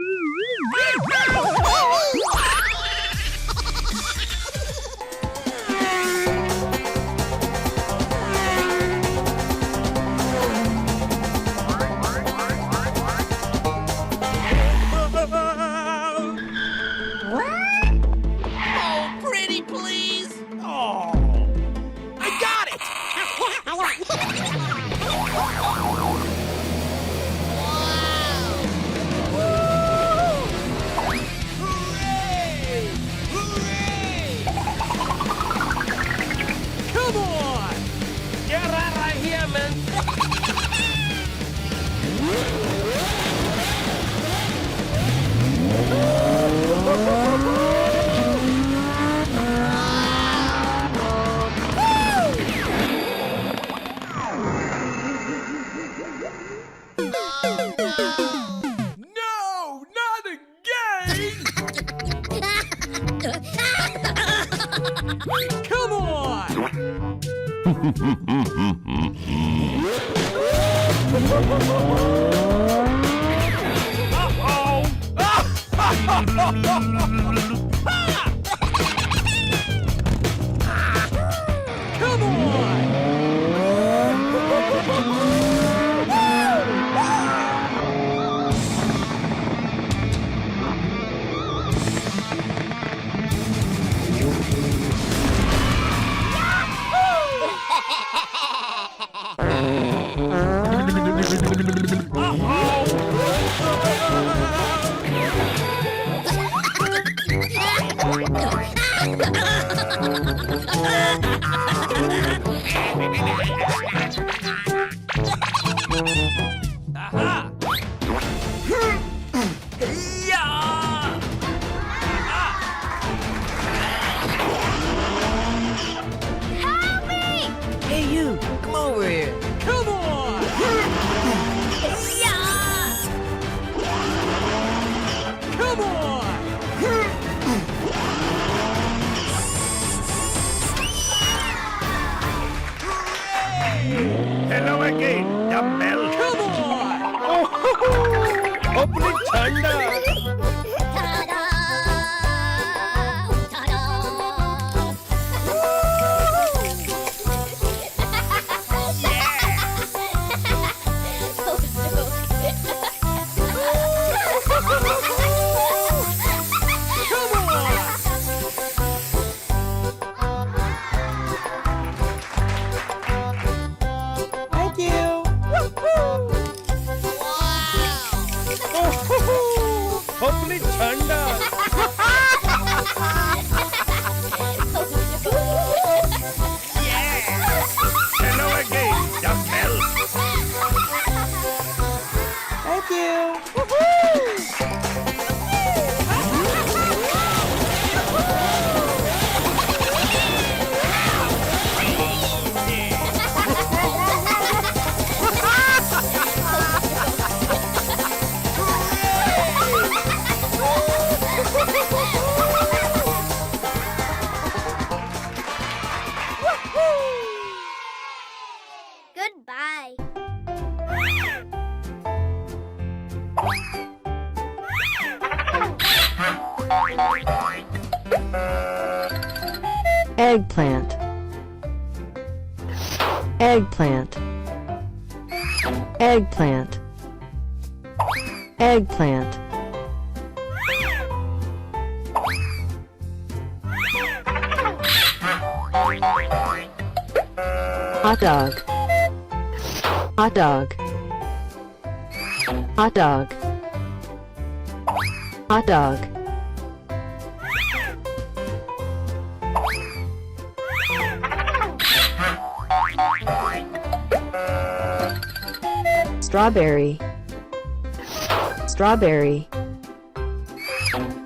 Oh, pretty, please. Oh, I got it. Hooray! Hooray! Come on! Get right here, man. No, not again! Come on! Come on! Aha! Yeah! Help me! Hey, you! Come over here. Come on! Yeah! Come on! Hello again, dumbbell. Come on! Opening thunder. Ta-da! Ta-da! Come on! Thank you. Opening thunder. Hello again, dumbbell. Thank you. Goodbye. Eggplant. Eggplant. Eggplant. Eggplant. Hot dog. Hot dog. Hot dog. Hot dog. Strawberry. Strawberry.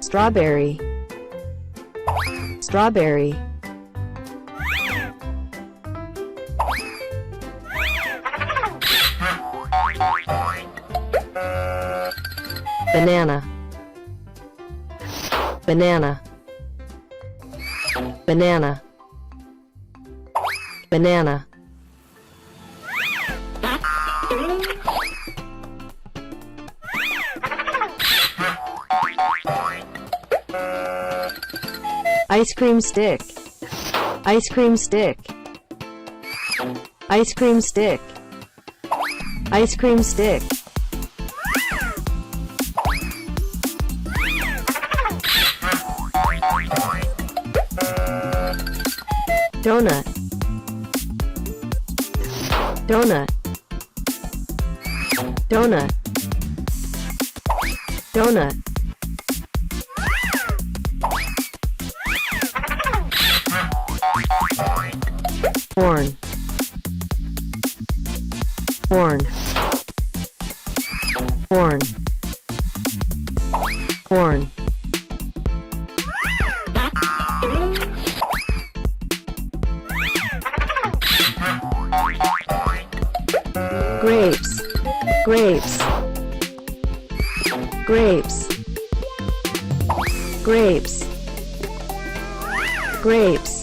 Strawberry. Strawberry. Banana. Banana. Banana. Banana. Ice cream stick. Ice cream stick. Ice cream stick. Ice cream stick. Donut. Donut. Donut. Donut. Horn. Horn. Horn. Horn. Grapes. Grapes. Grapes. Grapes. Grapes.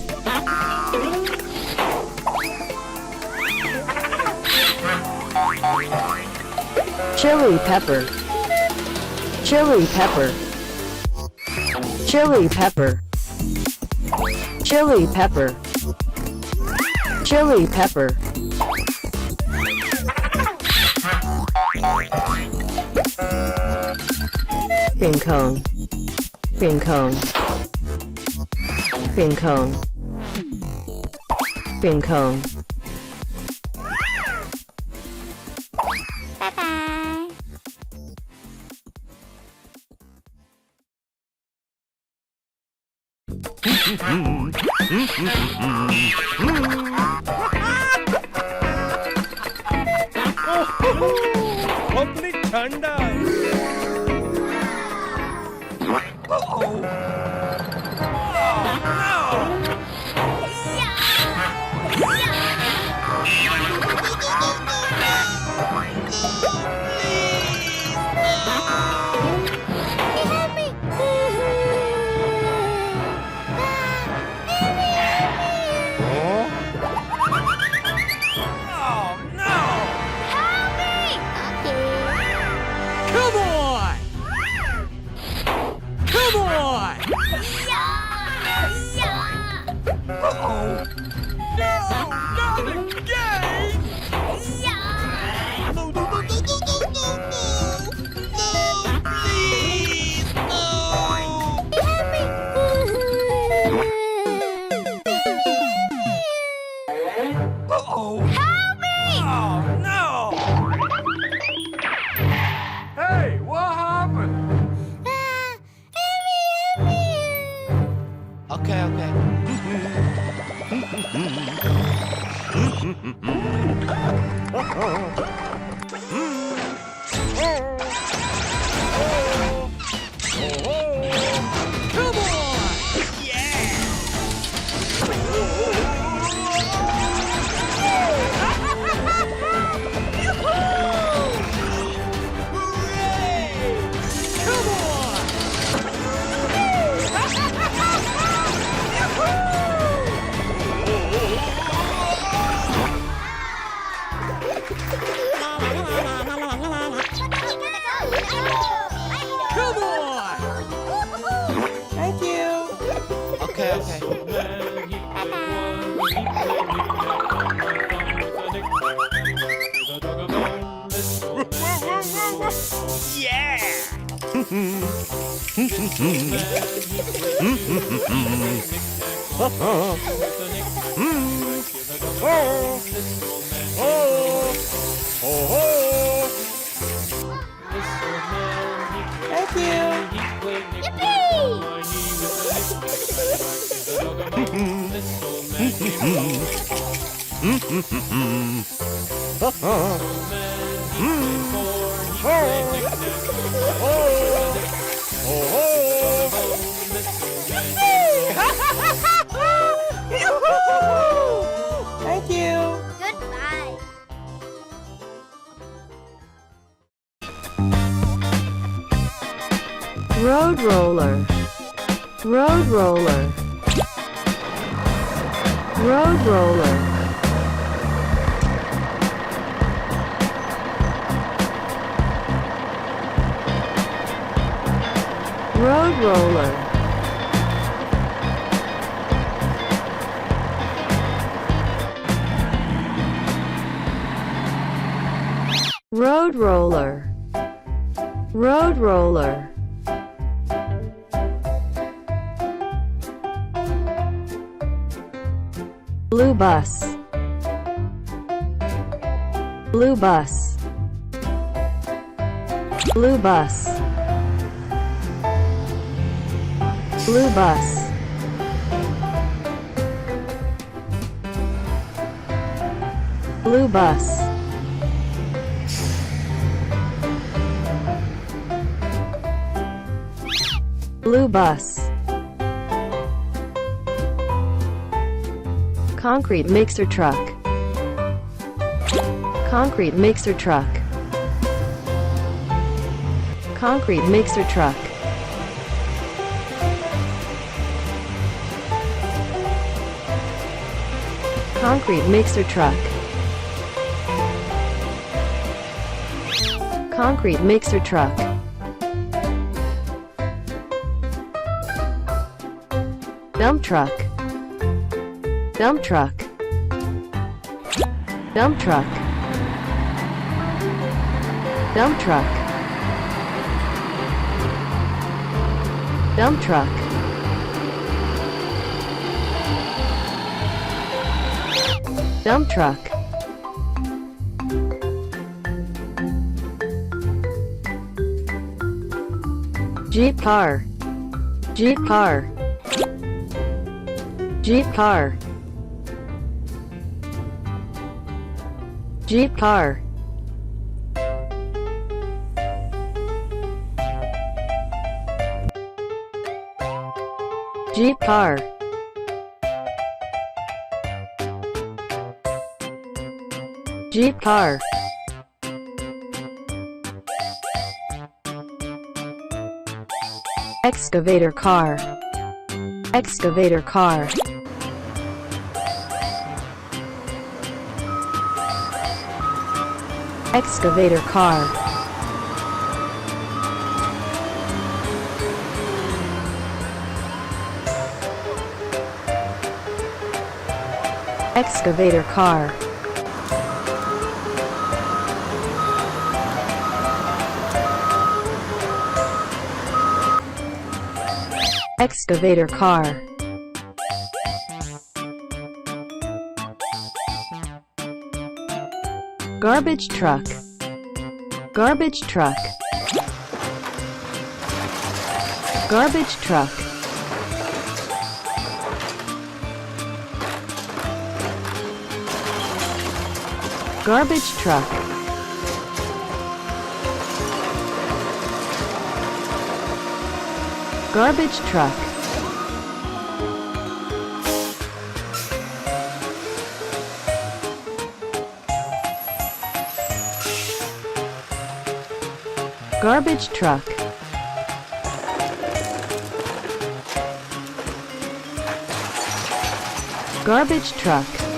Chili pepper. Chili pepper. Chili pepper. Chili pepper. Chili pepper. Ping cone. Ping cone. Ping cone. Ping cone. Bye-bye. Complete thunder. Oh, no! Come on! Come on! Uh-oh! No! Not again! No, no, no, no, no, no, no, no! No, please! No! Uh-oh! Oh, no! Hey, what happened? Okay, okay. Come on! Come on! Come on! Thank you. Okay, okay. Yeah! Thank you. Thank you. Goodbye. Road roller. Road roller. Road roller. Road roller. Road roller. Road roller. Blue bus. Blue bus. Blue bus. Blue bus. Blue bus. Blue bus. Concrete mixer truck. Concrete mixer truck. Concrete mixer truck. Concrete mixer truck. Concrete mixer truck. Dump truck. Dump truck. Dump truck. Dump truck. Dump truck. Dump truck. Jeep car. Jeep car. Jeep car. Jeep car. Jeep car. Jeep car. Excavator car. Excavator car. Excavator car. Excavator car. Excavator car. Garbage truck. Garbage truck. Garbage truck. Garbage truck. Garbage truck. Garbage truck. Garbage truck.